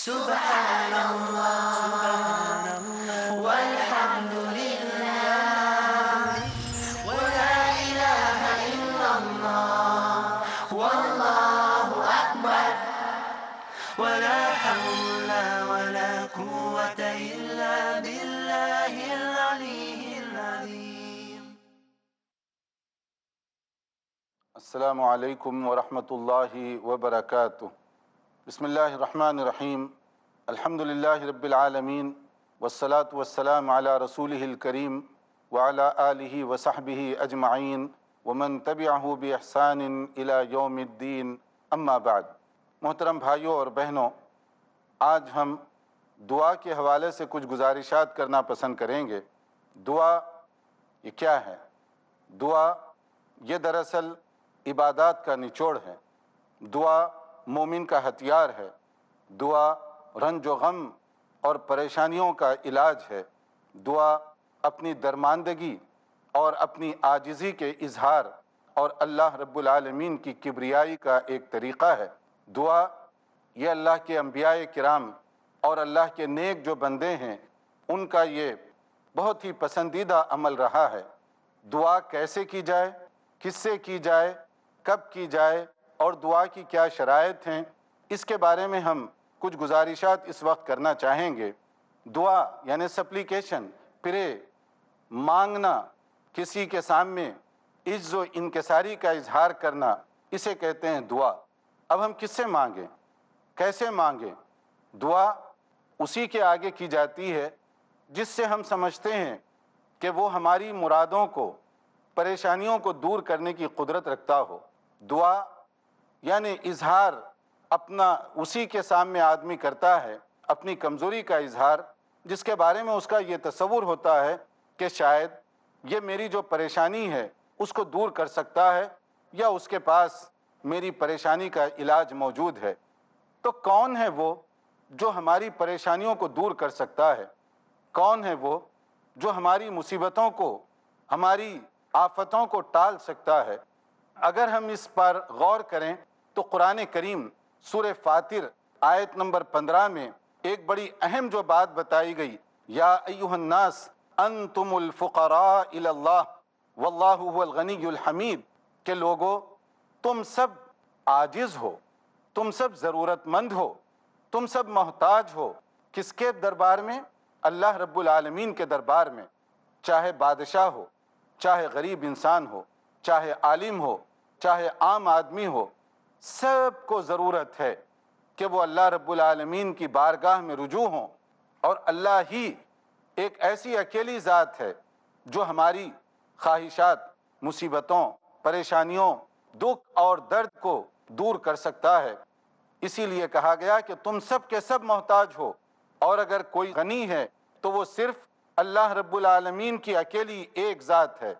سبحان الله والحمد لله ولا إله إلا الله والله أكبر ولا حول ولا قوة إلا بالله العلي العظيم. السلام علیکم ورحمۃ اللہ وبرکاتہ. بسم اللہ الرحمن الرحیم. الحمد للہ رب العالمین والصلاة والسلام علی رسولہ الکریم وعلی آلہ وصحبہ اجمعین ومن تبعہ بإحسان الی یوم الدین. اما بعد. محترم بھائیوں اور بہنوں، آج ہم دعا کے حوالے سے کچھ گزارشات کرنا پسند کریں گے. دعا یہ کیا ہے؟ دعا یہ دراصل عبادات کا نچوڑ ہے. دعا مومن کا ہتھیار ہے. دعا رنج و غم اور پریشانیوں کا علاج ہے. دعا اپنی درماندگی اور اپنی عاجزی کے اظہار اور اللہ رب العالمین کی کبریائی کا ایک طریقہ ہے. دعا یہ اللہ کے انبیاء کرام اور اللہ کے نیک جو بندے ہیں ان کا یہ بہت ہی پسندیدہ عمل رہا ہے. دعا کیسے کی جائے، کس سے کی جائے، کب کی جائے اور دعا کی کیا شرائط ہیں، اس کے بارے میں ہم کچھ گزارشات اس وقت کرنا چاہیں گے. دعا یعنی سپلیکیشن، پرے، مانگنا، کسی کے سامنے عجز و انکساری کا اظہار کرنا، اسے کہتے ہیں دعا. اب ہم کس سے مانگیں، کیسے مانگیں؟ دعا اسی کے آگے کی جاتی ہے جس سے ہم سمجھتے ہیں کہ وہ ہماری مرادوں کو، پریشانیوں کو دور کرنے کی قدرت رکھتا ہو. دعا یعنی اظہار اپنا اسی کے سامنے آدمی کرتا ہے، اپنی کمزوری کا اظہار، جس کے بارے میں اس کا یہ تصور ہوتا ہے کہ شاید یہ میری جو پریشانی ہے اس کو دور کر سکتا ہے یا اس کے پاس میری پریشانی کا علاج موجود ہے. تو کون ہے وہ جو ہماری پریشانیوں کو دور کر سکتا ہے؟ کون ہے وہ جو ہماری مصیبتوں کو، ہماری آفتوں کو ٹال سکتا ہے؟ اگر ہم اس پر غور کریں تو قرآن کریم سورہ فاطر آیت نمبر 15 میں ایک بڑی اہم جو بات بتائی گئی، یا ایھا الناس انتم الفقراء الی اللہ واللہ هو الغنی الحمید، کہ لوگو تم سب عاجز ہو، تم سب ضرورت مند ہو، تم سب محتاج ہو. کس کے دربار میں؟ اللہ رب العالمین کے دربار میں. چاہے بادشاہ ہو، چاہے غریب انسان ہو، چاہے عالم ہو، چاہے عام آدمی ہو، سب کو ضرورت ہے کہ وہ اللہ رب العالمین کی بارگاہ میں رجوع ہوں. اور اللہ ہی ایک ایسی اکیلی ذات ہے جو ہماری خواہشات، مصیبتوں، پریشانیوں، دکھ اور درد کو دور کر سکتا ہے. اسی لیے کہا گیا کہ تم سب کے سب محتاج ہو، اور اگر کوئی غنی ہے تو وہ صرف اللہ رب العالمین کی اکیلی ایک ذات ہے.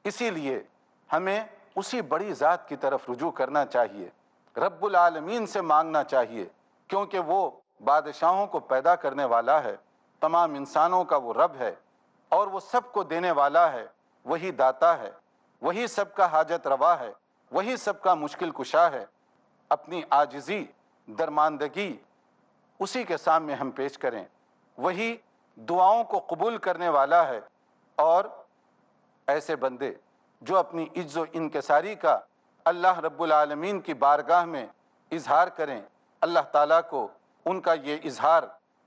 اسی لیے ہمیں اسی بڑی ذات کی طرف رجوع کرنا چاہیے، رب العالمین سے مانگنا چاہیے، کیونکہ وہ بادشاہوں کو پیدا کرنے والا ہے، تمام انسانوں کا وہ رب ہے، اور وہ سب کو دینے والا ہے. وہی داتا ہے، وہی سب کا حاجت روا ہے، وہی سب کا مشکل کشا ہے. اپنی عاجزی، درماندگی اسی کے سامنے ہم پیش کریں. وہی دعاؤں کو قبول کرنے والا ہے. اور ایسے بندے جو اپنی عجز و انکساری کا اللہ رب العالمین کی بارگاہ میں اظہار کریں، اللہ تعالیٰ کو ان کا یہ اظہار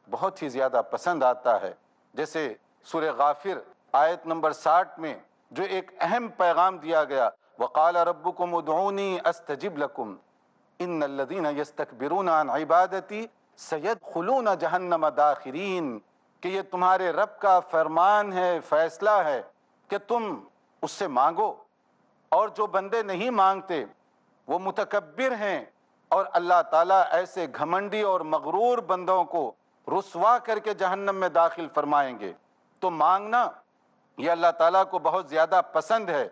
بہت ہی زیادہ پسند آتا ہے. جیسے سورہ غافر آیت نمبر 60 میں جو ایک اہم پیغام دیا گیا، وَقَالَ رَبُّكُمُ ادْعُونِي أَسْتَجِبْ لَكُمْ إِنَّ الَّذِينَ يَسْتَكْبِرُونَ عَنْ عِبَادَتِي سَيَدْخُلُونَ جَهَنَّمَ دَاخِرِينَ، کہ یہ تمہارے رب کا فرمان ہے، فیصلہ ہے کہ تم اس سے مانگو. اور جو بندے نہیں مانگتے وہ متکبر ہیں، اور اللہ تعالیٰ ایسے گھمنڈی اور مغرور بندوں کو رسوا کر کے جہنم میں داخل فرمائیں گے. تو مانگنا یہ اللہ تعالیٰ کو بہت زیادہ پسند ہے.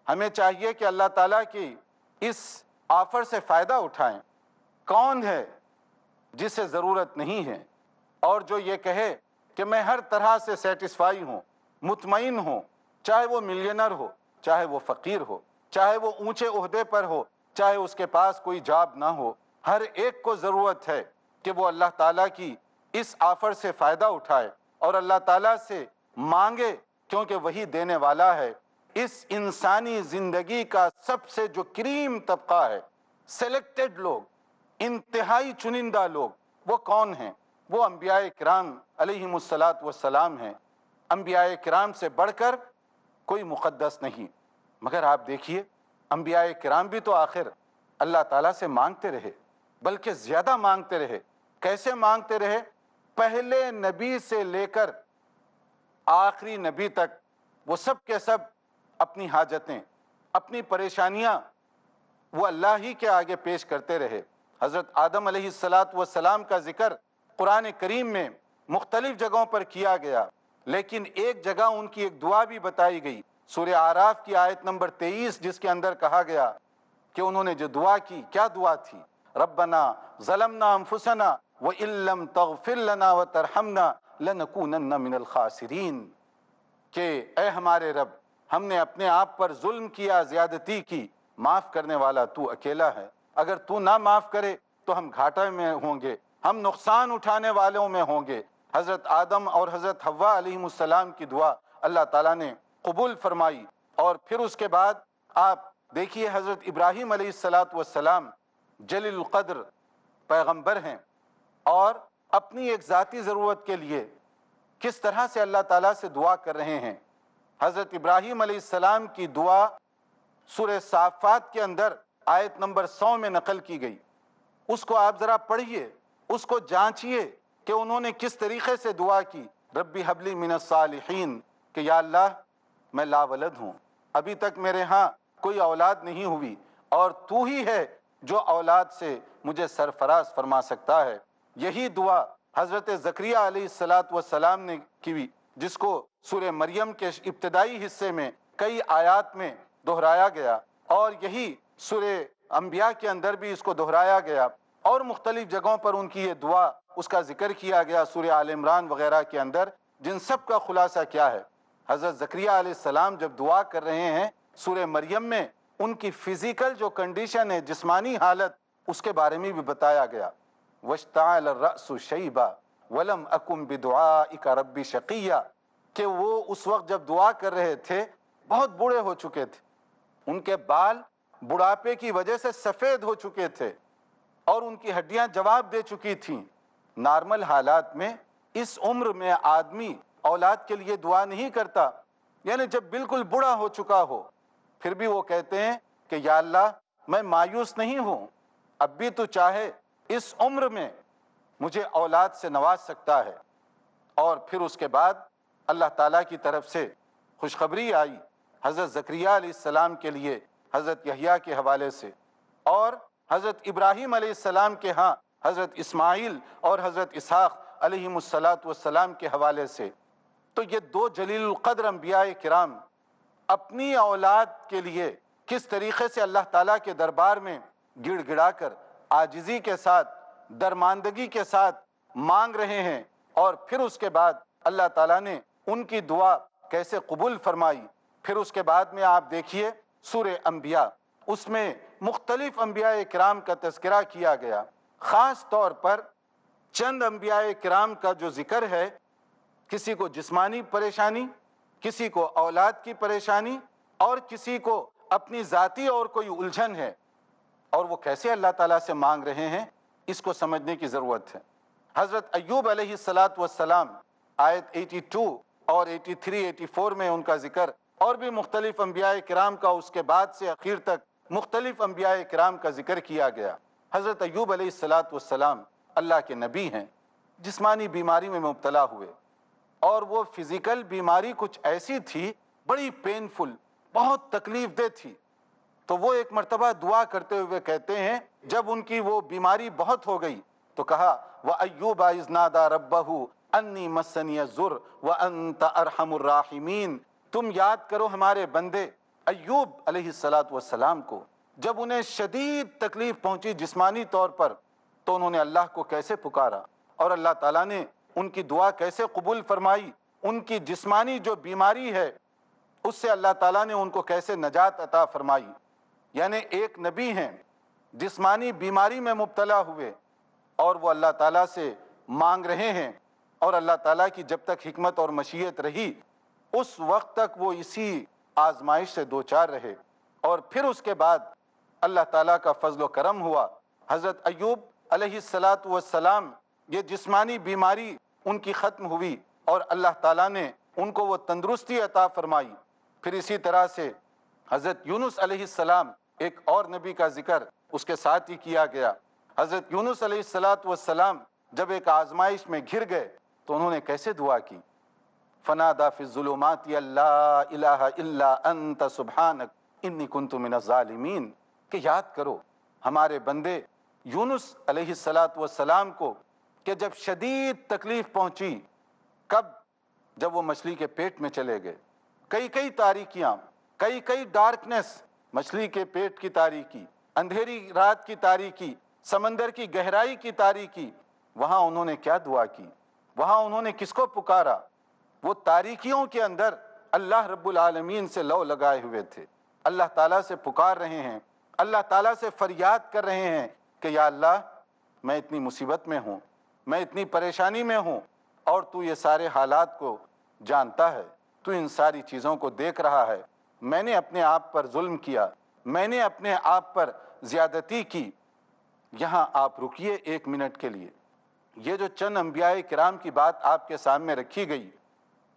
ہمیں چاہیے کہ اللہ تعالیٰ کی اس آفر سے فائدہ اٹھائیں. کون ہے جسے ضرورت نہیں ہے اور جو یہ کہے کہ میں ہر طرح سے سیٹسفائی ہوں، مطمئن ہوں، چاہے وہ ملینر ہو، چاہے وہ فقیر ہو، چاہے وہ اونچے عہدے پر ہو، چاہے اس کے پاس کوئی جاب نہ ہو. ہر ایک کو ضرورت ہے کہ وہ اللہ تعالیٰ کی اس آفر سے فائدہ اٹھائے اور اللہ تعالیٰ سے مانگے، کیونکہ وہی دینے والا ہے۔ اس انسانی زندگی کا سب سے جو کریم طبقہ ہے، سلیکٹڈ لوگ، انتہائی چنندہ لوگ، وہ کون ہیں؟ وہ انبیاء کرام علیہم السلام ہیں۔ انبیاء کرام سے بڑھ کر کوئی مقدس نہیں۔ مگر آپ دیکھیے، انبیاء کرام بھی تو آخر اللہ تعالیٰ سے مانگتے رہے، بلکہ زیادہ مانگتے رہے۔ کیسے مانگتے رہے؟ پہلے نبی سے لے کر آخری نبی تک وہ سب کے سب اپنی حاجتیں، اپنی پریشانیاں وہ اللہ ہی کے آگے پیش کرتے رہے۔ حضرت آدم علیہ السلام کا ذکر قرآن کریم میں مختلف جگہوں پر کیا گیا، لیکن ایک جگہ ان کی ایک دعا بھی بتائی گئی، سورہ اعراف کی آیت نمبر 23، جس کے اندر کہا گیا کہ انہوں نے جو دعا کی، کیا دعا تھی؟ ربنا ظلمنا انفسنا وان لم تغفر لنا وترحمنا لنکونن من الخاسرین، کہ اے ہمارے رب، ہم نے اپنے آپ پر ظلم کیا، زیادتی کی، معاف کرنے والا تو اکیلا ہے، اگر تو نہ معاف کرے تو ہم گھاٹے میں ہوں گے، ہم نقصان اٹھانے والوں میں ہوں گے۔ حضرت آدم اور حضرت حوا علیہ السلام کی دعا اللہ تعالیٰ نے قبول فرمائی۔ اور پھر اس کے بعد آپ دیکھیے حضرت ابراہیم علیہ السلام جلیل القدر پیغمبر ہیں، اور اپنی ایک ذاتی ضرورت کے لیے کس طرح سے اللہ تعالیٰ سے دعا کر رہے ہیں۔ حضرت ابراہیم علیہ السلام کی دعا سورہ صافات کے اندر آیت نمبر 100 میں نقل کی گئی۔ اس کو آپ ذرا پڑھیے، اس کو جانچیے کہ انہوں نے کس طریقے سے دعا کی۔ ربی حبلی من الصالحین، کہ یا اللہ میں لا ولد ہوں، ابھی تک میرے ہاں کوئی اولاد نہیں ہوئی، اور تو ہی ہے جو اولاد سے مجھے سرفراز فرما سکتا ہے۔ یہی دعا حضرت زکریا علیہ السلام نے کی، جس کو سورہ مریم کے ابتدائی حصے میں کئی آیات میں دہرایا گیا، اور یہی سورہ انبیاء کے اندر بھی اس کو دہرایا گیا، اور مختلف جگہوں پر ان کی یہ دعا، اس کا ذکر کیا گیا سورہ آل عمران وغیرہ کے اندر، جن سب کا خلاصہ کیا ہے؟ حضرت زکریا علیہ السلام جب دعا کر رہے ہیں سورہ مریم میں، ان کی فزیکل جو کنڈیشن ہے، جسمانی حالت، اس کے بارے میں بھی بتایا گیا۔ وَاشْتَعَلَ الرَّأْسُ شَيْبًا وَلَمْ أَكُنْ بِدُعَائِكَ رَبِّ شَقِيًّا، کہ وہ اس وقت جب دعا کر رہے تھے بہت بوڑھے ہو چکے تھے، ان کے بال بڑھاپے کی وجہ سے سفید ہو چکے تھے، اور ان کی ہڈیاں جواب دے چکی تھیں۔ نارمل حالات میں اس عمر میں آدمی اولاد کے لیے دعا نہیں کرتا، یعنی جب بالکل بوڑھا ہو چکا ہو، پھر بھی وہ کہتے ہیں کہ یا اللہ میں مایوس نہیں ہوں، اب بھی تو چاہے اس عمر میں مجھے اولاد سے نواز سکتا ہے۔ اور پھر اس کے بعد اللہ تعالیٰ کی طرف سے خوشخبری آئی حضرت زکریا علیہ السلام کے لیے حضرت یحییٰ کے حوالے سے، اور حضرت ابراہیم علیہ السلام کے ہاں حضرت اسماعیل اور حضرت اسحاق علیہم السلام کے حوالے سے۔ تو یہ دو جلیل القدر انبیاء کرام اپنی اولاد کے لیے کس طریقے سے اللہ تعالیٰ کے دربار میں گڑ گڑا کر عاجزی کے ساتھ، درماندگی کے ساتھ مانگ رہے ہیں، اور پھر اس کے بعد اللہ تعالیٰ نے ان کی دعا کیسے قبول فرمائی۔ پھر اس کے بعد میں آپ دیکھیے سورہ انبیاء، اس میں مختلف انبیاء کرام کا تذکرہ کیا گیا، خاص طور پر چند انبیاء کرام کا جو ذکر ہے، کسی کو جسمانی پریشانی، کسی کو اولاد کی پریشانی، اور کسی کو اپنی ذاتی اور کوئی الجھن ہے، اور وہ کیسے اللہ تعالیٰ سے مانگ رہے ہیں، اس کو سمجھنے کی ضرورت ہے۔ حضرت ایوب علیہ السلام آیت 82 اور 83 84 میں ان کا ذکر، اور بھی مختلف انبیاء کرام کا اس کے بعد سے اخیر تک مختلف انبیاء کرام کا ذکر کیا گیا۔ حضرت ایوب علیہ السلام اللہ کے نبی ہیں، جسمانی بیماری میں مبتلا ہوئے، اور وہ فزیکل بیماری کچھ ایسی تھی، بڑی پینفل، بہت تکلیف دہ تھی۔ تو وہ ایک مرتبہ دعا کرتے ہوئے کہتے ہیں، جب ان کی وہ بیماری بہت ہو گئی تو کہا وَأَيُّوبَ إِذْ نَادَى رَبَّهُ أَنِّي مَسَّنِيَ الضُّرُّ وَأَنْتَ أَرْحَمُ الرَّاحِمِينَ۔ تم یاد کرو ہمارے بندے ایوب علیہ السلام کو، جب انہیں شدید تکلیف پہنچی جسمانی طور پر، تو انہوں نے اللہ کو کیسے پکارا، اور اللہ تعالیٰ نے ان کی دعا کیسے قبول فرمائی۔ ان کی جسمانی جو بیماری ہے، اس سے اللہ تعالیٰ نے ان کو کیسے نجات عطا فرمائی۔ یعنی ایک نبی ہیں، جسمانی بیماری میں مبتلا ہوئے، اور وہ اللہ تعالیٰ سے مانگ رہے ہیں، اور اللہ تعالیٰ کی جب تک حکمت اور مشیت رہی اس وقت تک وہ اسی آزمائش سے دوچار رہے، اور پھر اس کے بعد اللہ تعالیٰ کا فضل و کرم ہوا۔ حضرت ایوب علیہ السلام یہ جسمانی بیماری ان کی ختم ہوئی اور اللہ تعالیٰ نے ان کو وہ تندرستی عطا فرمائی۔ پھر اسی طرح سے حضرت یونس علیہ السلام، ایک اور نبی کا ذکر اس کے ساتھ ہی کیا گیا۔ حضرت یونس علیہ السلام جب ایک آزمائش میں گھر گئے تو انہوں نے کیسے دعا کی؟ فنادا فی الظلمات لا الہ الا انت سبحانک انی کنت من الظالمین، کہ یاد کرو ہمارے بندے یونس علیہ السلام کو کہ جب شدید تکلیف پہنچی، کب؟ جب وہ مچھلی کے پیٹ میں چلے گئے۔ کئی تاریکیاں، کئی ڈارکنس، مچھلی کے پیٹ کی تاریکی، اندھیری رات کی تاریکی، سمندر کی گہرائی کی تاریکی، وہاں انہوں نے کیا دعا کی؟ وہاں انہوں نے کس کو پکارا؟ وہ تاریکیوں کے اندر اللہ رب العالمین سے لو لگائے ہوئے تھے، اللہ تعالیٰ سے پکار رہے ہیں، اللہ تعالیٰ سے فریاد کر رہے ہیں کہ یا اللہ میں اتنی مصیبت میں ہوں، میں اتنی پریشانی میں ہوں، اور تو یہ سارے حالات کو جانتا ہے، تو ان ساری چیزوں کو دیکھ رہا ہے۔ میں نے اپنے آپ پر ظلم کیا، میں نے اپنے آپ پر زیادتی کی۔ یہاں آپ رکیے ایک منٹ کے لیے۔ یہ جو چند انبیاء کرام کی بات آپ کے سامنے رکھی گئی،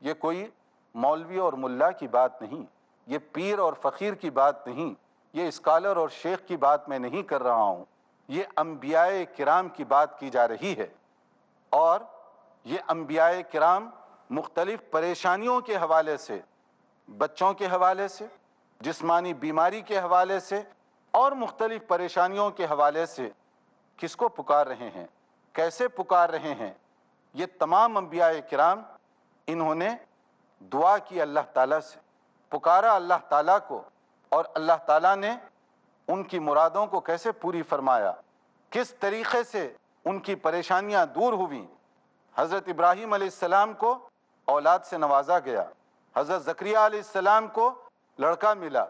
یہ کوئی مولوی اور ملا کی بات نہیں، یہ پیر اور فقیر کی بات نہیں، یہ اسکالر اور شیخ کی بات میں نہیں کر رہا ہوں، یہ انبیاء کرام کی بات کی جا رہی ہے۔ اور یہ انبیاء کرام مختلف پریشانیوں کے حوالے سے، بچوں کے حوالے سے، جسمانی بیماری کے حوالے سے، اور مختلف پریشانیوں کے حوالے سے کس کو پکار رہے ہیں، کیسے پکار رہے ہیں؟ یہ تمام انبیاء کرام انہوں نے دعا کی اللہ تعالیٰ سے، پکارا اللہ تعالیٰ کو، اور اللہ تعالیٰ نے ان کی مرادوں کو کیسے پوری فرمایا، کس طریقے سے ان کی پریشانیاں دور ہوئیں۔ حضرت ابراہیم علیہ السلام کو اولاد سے نوازا گیا، حضرت زکریا علیہ السلام کو لڑکا ملا،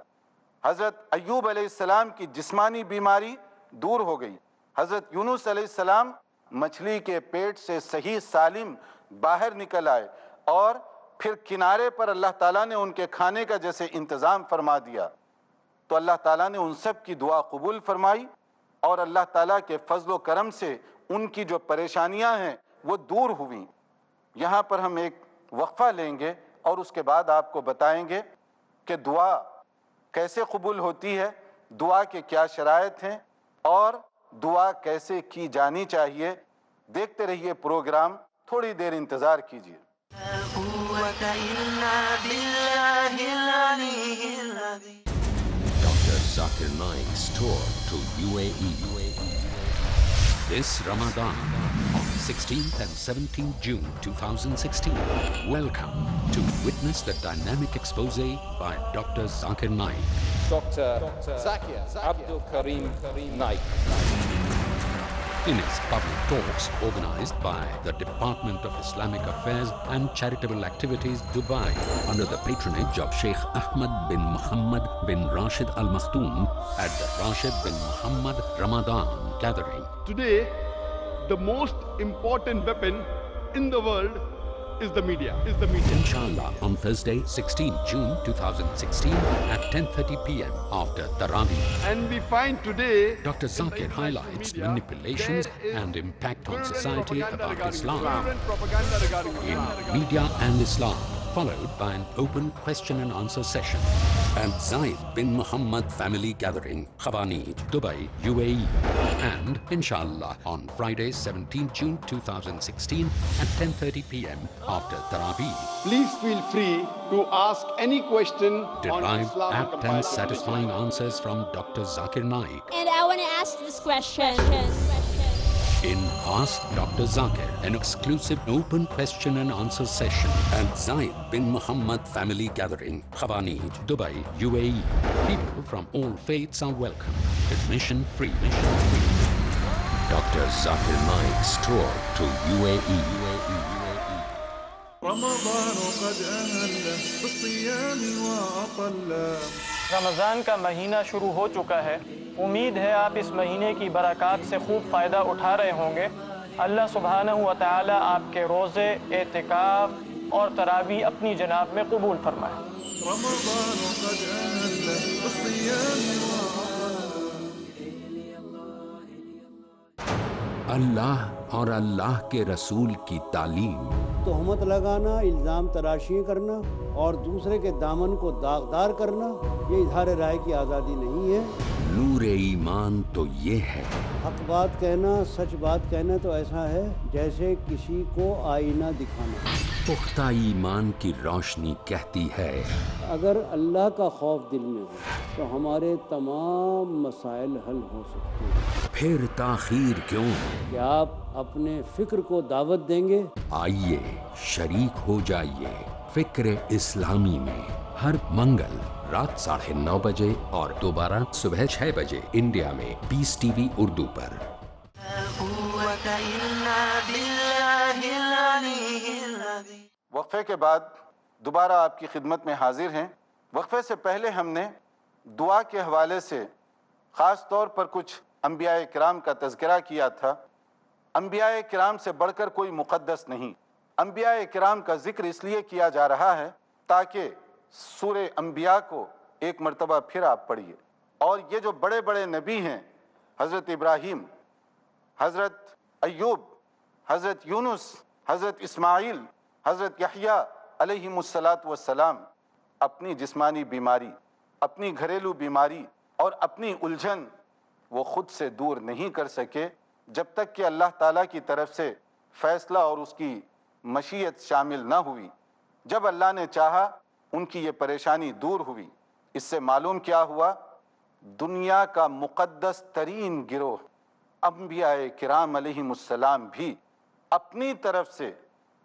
حضرت ایوب علیہ السلام کی جسمانی بیماری دور ہو گئی، حضرت یونس علیہ السلام مچھلی کے پیٹ سے صحیح سالم باہر نکل آئے، اور پھر کنارے پر اللہ تعالیٰ نے ان کے کھانے کا جیسے انتظام فرما دیا۔ تو اللہ تعالیٰ نے ان سب کی دعا قبول فرمائی، اور اللہ تعالیٰ کے فضل و کرم سے ان کی جو پریشانیاں ہیں وہ دور ہوئیں۔ یہاں پر ہم ایک وقفہ لیں گے اور اس کے بعد آپ کو بتائیں گے کہ دعا کیسے قبول ہوتی ہے، دعا کے کیا شرائط ہیں، اور دعا کیسے کی جانی چاہیے۔ دیکھتے رہیے پروگرام، تھوڑی دیر انتظار کیجیے۔ لا قوة إلا بالله العلي العظيم. Dr. Zakir Naik's tour to UAE. This Ramadan on 16th and 17th June 2016. Welcome to witness the dynamic expose by Dr. Zakir Naik. Dr. Zakir Abdul Karim Naik. In his public talks organized by the Department of Islamic Affairs and Charitable Activities, Dubai, under the patronage of Sheikh Ahmad bin Muhammad bin Rashid Al Maktoum at the Rashid bin Muhammad Ramadan gathering. Today, the most important weapon in the world is the media. Inshallah, on Thursday, 16 June 2016 at 10:30 p.m. after Tarawih. And we find today Dr. Zakir highlights manipulations and impact on society about Islam propaganda regarding in media and Islam, followed by an open question and answer session at Zayed bin Muhammad Family Gathering, Khabanij, Dubai, UAE. And inshallah on Friday, 17 June 2016 at 10:30 p.m. after Tarawih. Please feel free to ask any question on Derive Islam apt and compiled in satisfying answers from Dr. Zakir Naik. And I want to ask this question. In Ask Dr. Zakir, an exclusive open question and answer session at Zayed bin Muhammad Family Gathering, Khabanij, Dubai, UAE. People from all faiths are welcome. Admission free. Dr. Zakir Naik's tour to UAE. رمضان قد أهل بالصيام وأطل. رمضان کا مہینہ شروع ہو چکا ہے امید ہے آپ اس مہینے کی برکات سے خوب فائدہ اٹھا رہے ہوں گے۔ اللہ سبحانہ و تعالی آپ کے روزے، اعتکاف اور تراویح اپنی جناب میں قبول فرمائے۔ رمضان قد أهل بالصيام اللہ اور اللہ کے رسول کی تعلیم، تہمت لگانا، الزام تراشی کرنا اور دوسرے کے دامن کو داغدار کرنا یہ اظہار رائے کی آزادی نہیں ہے۔ نور ایمان تو یہ ہے، حق بات کہنا، سچ بات کہنا تو ایسا ہے جیسے کسی کو آئینہ دکھانا۔ پختہ ایمان کی روشنی کہتی ہے، اگر اللہ کا خوف دل میں ہو تو ہمارے تمام مسائل حل ہو سکتے ہیں۔ پھر تاخیر کیوں؟ کیا آپ اپنے فکر کو دعوت دیں گے؟ آئیے شریک ہو جائیے فکر اسلامی میں، ہر منگل رات 9:30 بجے اور دوبارہ صبح 6 بجے انڈیا میں پیس ٹی وی اردو پر۔ وقفے کے بعد دوبارہ آپ کی خدمت میں حاضر ہیں۔ وقفے سے پہلے ہم نے دعا کے حوالے سے خاص طور پر کچھ انبیاء کرام کا تذکرہ کیا تھا۔ انبیاء کرام سے بڑھ کر کوئی مقدس نہیں۔ انبیاء کرام کا ذکر اس لیے کیا جا رہا ہے تاکہ سورہ انبیاء کو ایک مرتبہ پھر آپ پڑھیے، اور یہ جو بڑے بڑے نبی ہیں، حضرت ابراہیم، حضرت ایوب، حضرت یونس، حضرت اسماعیل، حضرت یحییٰ علیہم السلام، اپنی جسمانی بیماری، اپنی گھریلو بیماری اور اپنی الجھن وہ خود سے دور نہیں کر سکے جب تک کہ اللہ تعالیٰ کی طرف سے فیصلہ اور اس کی مشیت شامل نہ ہوئی۔ جب اللہ نے چاہا ان کی یہ پریشانی دور ہوئی۔ اس سے معلوم کیا ہوا؟ دنیا کا مقدس ترین گروہ انبیاء کرام علیہم السلام بھی اپنی طرف سے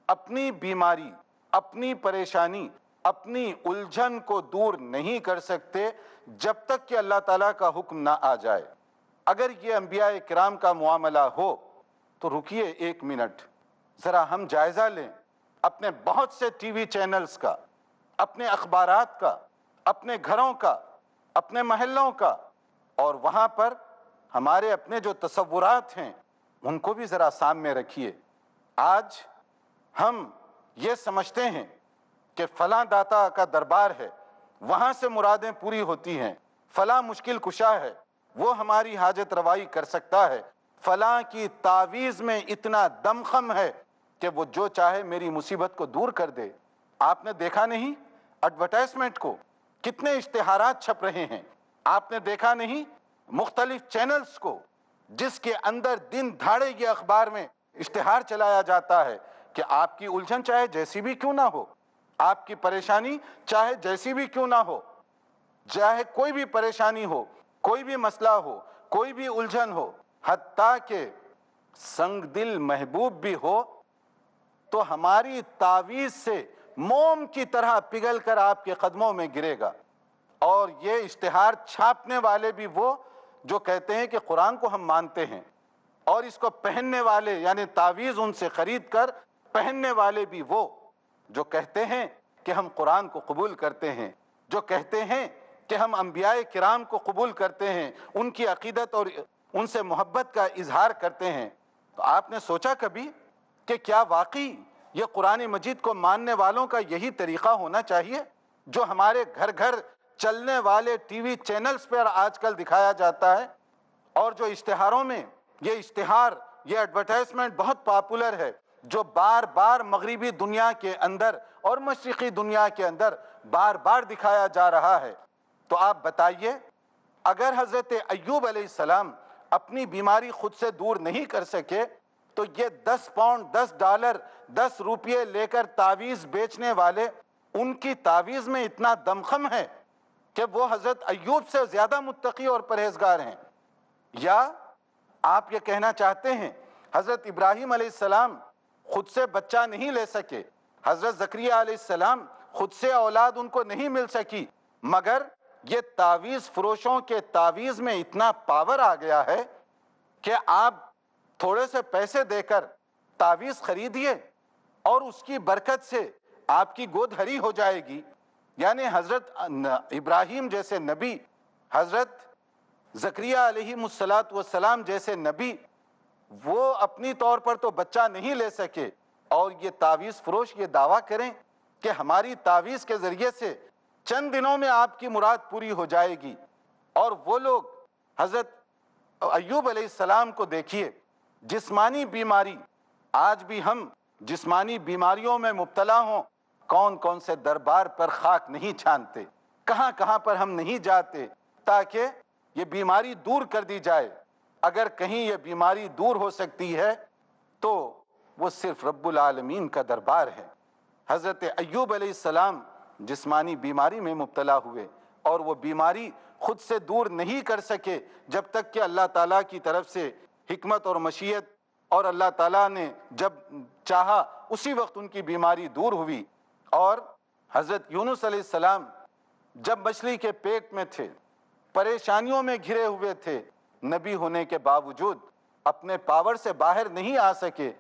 اپنی بیماری، اپنی پریشانی، اپنی الجھن کو دور نہیں کر سکتے جب تک کہ اللہ تعالیٰ کا حکم نہ آ جائے۔ اگر یہ انبیاء کرام کا معاملہ ہو تو رکیے ایک منٹ، ذرا ہم جائزہ لیں اپنے بہت سے ٹی وی چینلز کا، اپنے اخبارات کا، اپنے گھروں کا، اپنے محلوں کا، اور وہاں پر ہمارے اپنے جو تصورات ہیں ان کو بھی ذرا سامنے رکھیے۔ آج ہم یہ سمجھتے ہیں کہ فلاں داتا کا دربار ہے، وہاں سے مرادیں پوری ہوتی ہیں، فلاں مشکل کشا ہے، وہ ہماری حاجت روائی کر سکتا ہے، فلاں کی تعویذ میں اتنا دمخم ہے کہ وہ جو چاہے میری مصیبت کو دور کر دے۔ آپ نے دیکھا نہیں ایڈورٹائزمنٹ کو کتنے اشتہارات چھپ رہے ہیں؟ آپ نے دیکھا نہیں مختلف چینلز کو جس کے اندر دن دھاڑے یہ اخبار میں اشتہار چلایا جاتا ہے کہ آپ کی الجھن چاہے جیسی بھی کیوں نہ ہو، آپ کی پریشانی چاہے جیسی بھی کیوں نہ ہو، چاہے کوئی بھی پریشانی ہو، کوئی بھی مسئلہ ہو، کوئی بھی الجھن ہو، حتیٰ کہ سنگ دل محبوب بھی ہو تو ہماری تعویذ سے موم کی طرح پگھل کر آپ کے قدموں میں گرے گا۔ اور یہ اشتہار چھاپنے والے بھی وہ جو کہتے ہیں کہ قرآن کو ہم مانتے ہیں، اور اس کو پہننے والے یعنی تعویذ ان سے خرید کر پہننے والے بھی وہ جو کہتے ہیں کہ ہم قرآن کو قبول کرتے ہیں، جو کہتے ہیں کہ ہم انبیاء کرام کو قبول کرتے ہیں، ان کی عقیدت اور ان سے محبت کا اظہار کرتے ہیں۔ تو آپ نے سوچا کبھی کہ کیا واقعی یہ قرآن مجید کو ماننے والوں کا یہی طریقہ ہونا چاہیے جو ہمارے گھر گھر چلنے والے ٹی وی چینلز پر آج کل دکھایا جاتا ہے، اور جو اشتہاروں میں یہ اشتہار، یہ ایڈورٹائزمنٹ بہت پاپولر ہے، جو بار بار مغربی دنیا کے اندر اور مشرقی دنیا کے اندر بار بار دکھایا جا رہا ہے؟ تو آپ بتائیے، اگر حضرت ایوب علیہ السلام اپنی بیماری خود سے دور نہیں کر سکے تو یہ 10 پاؤنڈ، $10، 10 روپے لے کر تعویذ بیچنے والے، ان کی تعویذ میں اتنا دمخم ہے کہ وہ حضرت ایوب سے زیادہ متقی اور پرہیزگار ہیں؟ یا آپ یہ کہنا چاہتے ہیں حضرت ابراہیم علیہ السلام خود سے بچہ نہیں لے سکے، حضرت زکریا علیہ السلام خود سے اولاد ان کو نہیں مل سکی، مگر یہ تعویذ فروشوں کے تعویذ میں اتنا پاور آ گیا ہے کہ آپ تھوڑے سے پیسے دے کر تعویذ خریدیے اور اس کی برکت سے آپ کی گود ہری ہو جائے گی۔ یعنی حضرت ابراہیم جیسے نبی، حضرت زکریا علیہ السلام جیسے نبی وہ اپنی طور پر تو بچہ نہیں لے سکے، اور یہ تعویذ فروش یہ دعویٰ کریں کہ ہماری تعویذ کے ذریعے سے چند دنوں میں آپ کی مراد پوری ہو جائے گی۔ اور وہ لوگ حضرت ایوب علیہ السلام کو دیکھیے، جسمانی بیماری، آج بھی ہم جسمانی بیماریوں میں مبتلا ہوں، کون کون سے دربار پر خاک نہیں چھانتے، کہاں کہاں پر ہم نہیں جاتے تاکہ یہ بیماری دور کر دی جائے۔ اگر کہیں یہ بیماری دور ہو سکتی ہے تو وہ صرف رب العالمین کا دربار ہے۔ حضرت ایوب علیہ السلام جسمانی بیماری میں مبتلا ہوئے، اور وہ بیماری خود سے دور نہیں کر سکے جب تک کہ اللہ تعالیٰ کی طرف سے حکمت اور مشیت، اور اللہ تعالیٰ نے جب چاہا اسی وقت ان کی بیماری دور ہوئی۔ اور حضرت یونس علیہ السلام جب مچھلی کے پیٹ میں تھے، پریشانیوں میں گھرے ہوئے تھے، نبی ہونے کے باوجود اپنے پاور سے باہر نہیں آ سکے۔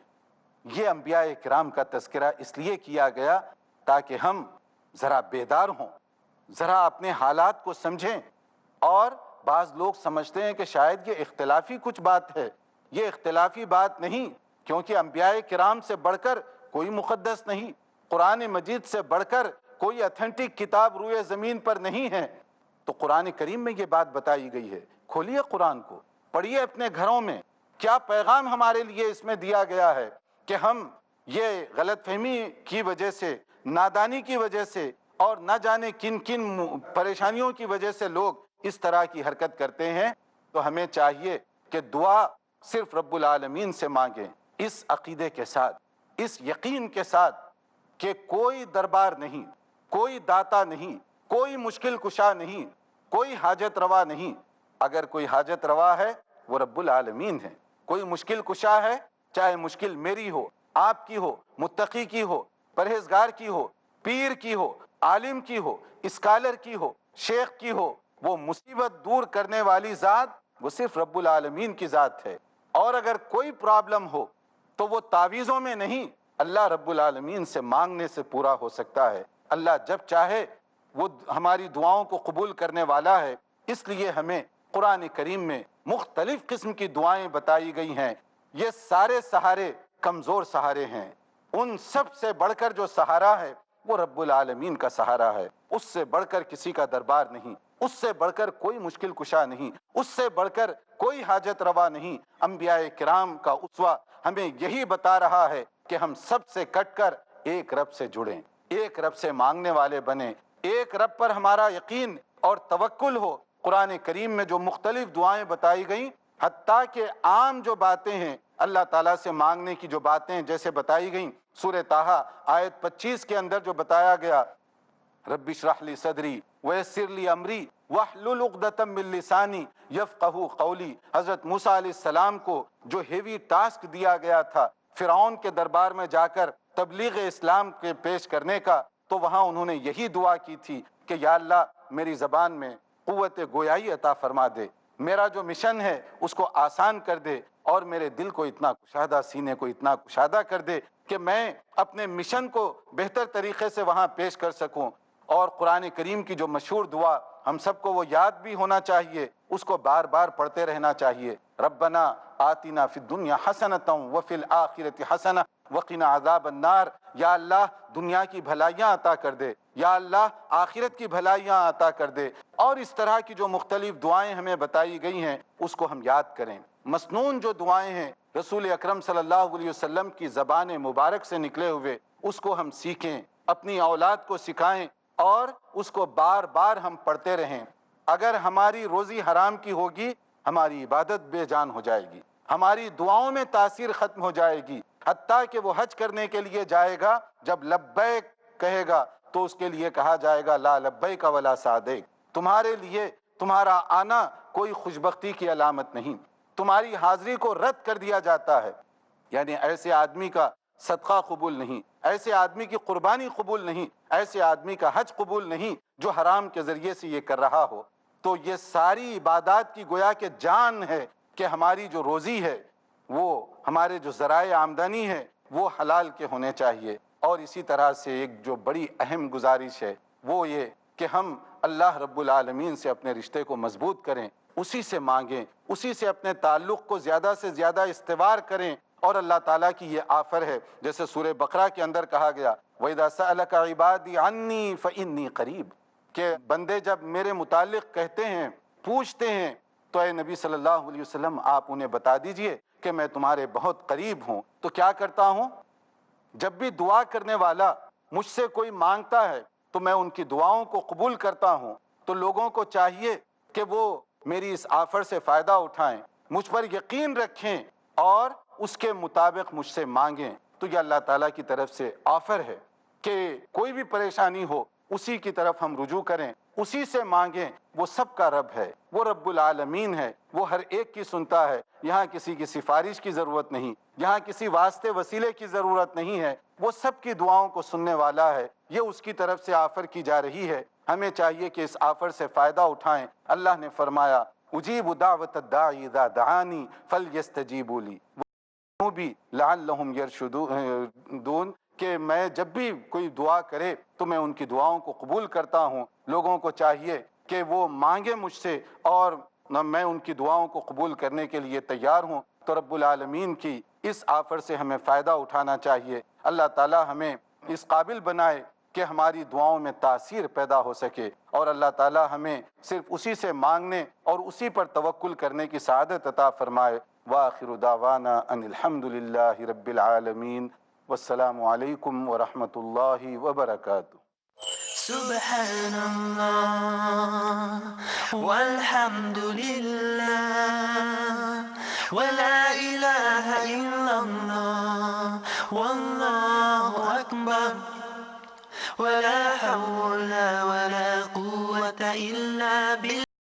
یہ انبیاء کرام کا تذکرہ اس لیے کیا گیا تاکہ ہم ذرا بیدار ہوں، ذرا اپنے حالات کو سمجھیں۔ اور بعض لوگ سمجھتے ہیں کہ شاید یہ اختلافی کچھ بات ہے، یہ اختلافی بات نہیں، کیونکہ انبیاء کرام سے بڑھ کر کوئی مقدس نہیں، قرآن مجید سے بڑھ کر کوئی اتھینٹک کتاب روئے زمین پر نہیں ہے۔ تو قرآن کریم میں یہ بات بتائی گئی ہے، کھولیے قرآن کو، پڑھیے اپنے گھروں میں، کیا پیغام ہمارے لیے اس میں دیا گیا ہے کہ ہم یہ غلط فہمی کی وجہ سے، نادانی کی وجہ سے، اور نہ جانے کن کن پریشانیوں کی وجہ سے لوگ اس طرح کی حرکت کرتے ہیں۔ تو ہمیں چاہیے کہ دعا صرف رب العالمین سے مانگیں، اس عقیدے کے ساتھ، اس یقین کے ساتھ کہ کوئی دربار نہیں، کوئی داتا نہیں، کوئی مشکل کشا نہیں، کوئی حاجت روا نہیں۔ اگر کوئی حاجت روا ہے وہ رب العالمین ہے، کوئی مشکل کشا ہے، چاہے مشکل میری ہو، آپ کی ہو، متقی کی ہو، پرہیزگار کی ہو، پیر کی ہو، عالم کی ہو، اسکالر کی ہو، شیخ کی ہو، وہ مصیبت دور کرنے والی ذات وہ صرف رب العالمین کی ذات ہے۔ اور اگر کوئی پرابلم ہو تو وہ تعویذوں میں نہیں، اللہ رب العالمین سے مانگنے سے پورا ہو سکتا ہے۔ اللہ جب چاہے وہ ہماری دعاؤں کو قبول کرنے والا ہے۔ اس لیے ہمیں قرآن کریم میں مختلف قسم کی دعائیں بتائی گئی ہیں۔ یہ سارے سہارے کمزور سہارے ہیں، ان سب سے بڑھ کر جو سہارا ہے وہ رب العالمین کا سہارا ہے، اس سے بڑھ کر کسی کا دربار نہیں، اس سے بڑھ کر کوئی مشکل کشا نہیں، اس سے بڑھ کر کوئی حاجت روا نہیں۔ انبیاء کرام کا اسوہ ہمیں یہی بتا رہا ہے کہ ہم سب سے کٹ کر ایک رب سے جڑیں، ایک رب سے مانگنے والے بنیں، ایک رب پر ہمارا یقین اور توکل ہو۔ قرآن کریم میں جو مختلف دعائیں بتائی گئیں، حتیٰ کہ عام جو باتیں ہیں اللہ تعالیٰ سے مانگنے کی، جو باتیں جیسے بتائی گئیں سورہ طٰہٰ آیت 25 کے اندر جو بتایا گیا، رب اشرح لی صدری ویسر لی امری واحلل عقدۃ من لسانی یفقہوا قولی۔ حضرت موسیٰ علیہ السلام کو جو ہیوی ٹاسک دیا گیا تھا فرعون کے دربار میں جا کر تبلیغ اسلام کے پیش کرنے کا، تو وہاں انہوں نے یہی دعا کی تھی کہ یا اللہ میری زبان میں قوت گویائی عطا فرما دے، میرا جو مشن ہے اس کو آسان کر دے، اور میرے دل کو اتنا کشادہ، سینے کو اتنا کشادہ کر دے کہ میں اپنے مشن کو بہتر طریقے سے وہاں پیش کر سکوں۔ اور قرآن کریم کی جو مشہور دعا ہم سب کو وہ یاد بھی ہونا چاہیے، اس کو بار بار پڑھتے رہنا چاہیے، ربنا آتنا فی الدنیا حسنۃ وفی الآخرۃ حسنہ وقنا عذاب النار۔ یا اللہ دنیا کی بھلائیاں عطا کر دے، یا اللہ آخرت کی بھلائیاں عطا کر دے۔ اور اس طرح کی جو مختلف دعائیں ہمیں بتائی گئی ہیں اس کو ہم یاد کریں۔ مسنون جو دعائیں ہیں رسول اکرم صلی اللہ علیہ وسلم کی زبان مبارک سے نکلے ہوئے، اس کو ہم سیکھیں، اپنی اولاد کو سکھائیں، اور اس کو بار بار ہم پڑھتے رہیں۔ اگر ہماری روزی حرام کی ہوگی ہماری عبادت بے جان ہو جائے گی، ہماری دعاؤں میں تاثیر ختم ہو جائے گی، حتیٰ کہ وہ حج کرنے کے لیے جائے گا، جب لبیک کہے گا تو اس کے لیے کہا جائے گا لا لبیک ولا سعدیک، تمہارے لیے تمہارا آنا کوئی خوشبختی کی علامت نہیں، تمہاری حاضری کو رد کر دیا جاتا ہے۔ یعنی ایسے آدمی کا صدقہ قبول نہیں، ایسے آدمی کی قربانی قبول نہیں، ایسے آدمی کا حج قبول نہیں جو حرام کے ذریعے سے یہ کر رہا ہو۔ تو یہ ساری عبادات کی گویا کہ جان ہے کہ ہماری جو روزی ہے، وہ ہمارے جو ذرائع آمدنی ہے وہ حلال کے ہونے چاہیے۔ اور اسی طرح سے ایک جو بڑی اہم گزارش ہے وہ یہ کہ ہم اللہ رب العالمین سے اپنے رشتے کو مضبوط کریں، اسی سے مانگیں، اسی سے اپنے تعلق کو زیادہ سے زیادہ استوار کریں، اور اللہ تعالیٰ کی یہ آفر ہے جیسے سورہ بقرہ کے اندر کہا گیا وَإِذَا سَأَلَكَ عِبَادِي عَنِّي فَإِنِّي قَرِيب، کہ بندے جب میرے متعلق کہتے ہیں، پوچھتے ہیں، تو اے نبی صلی اللہ علیہ وسلم آپ انہیں بتا دیجئے کہ میں تمہارے بہت قریب ہوں۔ تو کیا کرتا ہوں؟ جب بھی دعا کرنے والا مجھ سے کوئی مانگتا ہے تو میں ان کی دعاؤں کو قبول کرتا ہوں۔ تو لوگوں کو چاہیے کہ وہ میری اس آفر سے فائدہ اٹھائیں، مجھ پر یقین رکھیں اور اس کے مطابق مجھ سے مانگیں۔ تو یہ اللہ تعالیٰ کی طرف سے آفر ہے کہ کوئی بھی پریشانی ہو اسی کی طرف ہم رجوع کریں، اسی سے مانگیں۔ وہ سب کا رب ہے، وہ رب العالمین ہے، وہ ہر ایک کی سنتا ہے۔ یہاں کسی کی سفارش کی ضرورت نہیں، یہاں کسی واسطے وسیلے کی ضرورت نہیں ہے، وہ سب کی دعاؤں کو سننے والا ہے۔ یہ اس کی طرف سے آفر کی جا رہی ہے، ہمیں چاہیے کہ اس آفر سے فائدہ اٹھائیں۔ اللہ نے فرمایا اجیب دعوت الداعی اذا دعانی فلیستجیبوا لی بھی لعلہم یرشدون، کہ میں جب بھی کوئی دعا کرے تو میں ان کی دعاؤں کو قبول کرتا ہوں۔ لوگوں کو چاہیے کہ وہ مانگے مجھ سے اور میں ان کی دعاؤں کو قبول کرنے کے لیے تیار ہوں۔ تو رب العالمین کی اس آفر سے ہمیں فائدہ اٹھانا چاہیے۔ اللہ تعالی ہمیں اس قابل بنائے کہ ہماری دعاؤں میں تاثیر پیدا ہو سکے، اور اللہ تعالی ہمیں صرف اسی سے مانگنے اور اسی پر توکل کرنے کی سعادت عطا فرمائے۔ وآخر دعوانا ان الحمد للہ رب العالمین، والسلام علیکم ورحمۃ اللہ وبرکاتہ۔ سبحان اللہ والحمد للہ ولا الہ الا اللہ واللہ اکبر ولا حول ولا قوة الا باللہ۔